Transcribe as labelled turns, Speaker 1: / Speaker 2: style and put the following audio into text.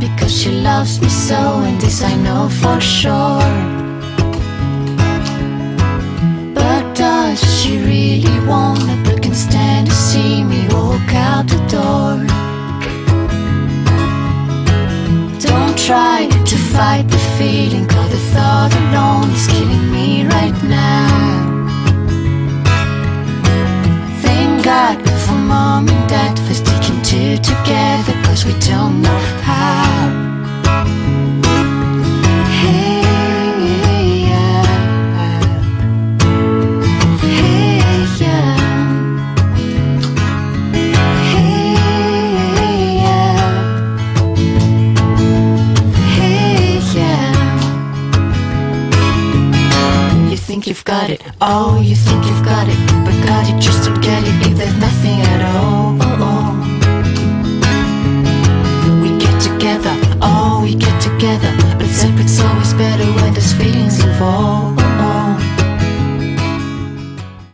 Speaker 1: because she loves me so, and this I know for sure. But does she really wanna book and stand to see me walk out the door? Don't try to fight the feeling, 'cause the thought alone is killing me right now. Thank God for mom and dad for sticking two together, 'cause we don't know how. Hey, yeah. Hey, yeah. Hey, yeah. Hey, yeah. You think you've got it, oh, you think you've got it.